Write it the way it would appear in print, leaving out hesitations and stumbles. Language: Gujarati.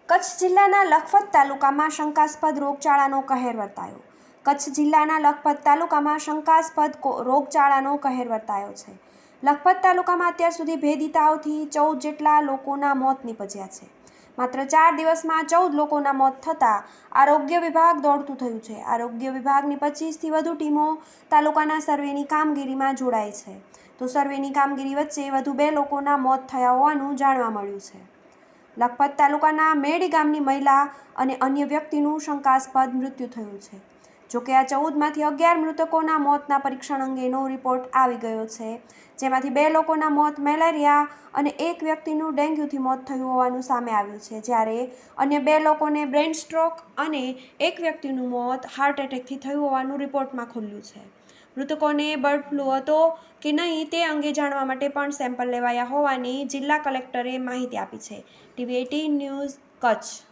કચ્છ જિલ્લાના લખપત તાલુકામાં શંકાસ્પદ રોગચાળાનો કહેર વર્તાયો. કચ્છ જિલ્લાના લખપત તાલુકામાં શંકાસ્પદ રોગચાળાનો કહેર વર્તાયો છે. લખપત તાલુકામાં અત્યાર સુધી ભેદી તાવથી 14 જેટલા લોકોના મોત નીપજ્યા છે. માત્ર 4 દિવસમાં 14 લોકોના મોત થતાં આરોગ્ય વિભાગ દોડતું થયું છે. આરોગ્ય વિભાગની 25થી વધુ ટીમો તાલુકાના સર્વેની કામગીરીમાં જોડાઈ છે. તો સર્વેની કામગીરી વચ્ચે વધુ 2 લોકોના મોત થયા હોવાનું જાણવા મળ્યું છે. લખપત તાલુકાના મેડી ગામની મહિલા અને અન્ય વ્યક્તિનું શંકાસ્પદ મૃત્યુ થયું છે. જોકે આ 14માંથી 11 મૃતકોના મોતના પરીક્ષણ અંગેનો રિપોર્ટ આવી ગયો છે, જેમાંથી 2 લોકોના મોત મેલેરિયા અને 1 વ્યક્તિનું ડેન્ગ્યુથી મોત થયું હોવાનું સામે આવ્યું છે, જ્યારે અન્ય 2 લોકોને બ્રેઇન સ્ટ્રોક અને 1 વ્યક્તિનું મોત હાર્ટ એટેકથી થયું હોવાનું રિપોર્ટમાં ખુલ્યું છે. મૃતકોને બર્ડ ફ્લૂ હતો કે નહીં તે અંગે જાણવા માટે પણ સેમ્પલ લેવાયા હોવાની જિલ્લા કલેક્ટરે માહિતી આપી છે. TV18 news, Kutch.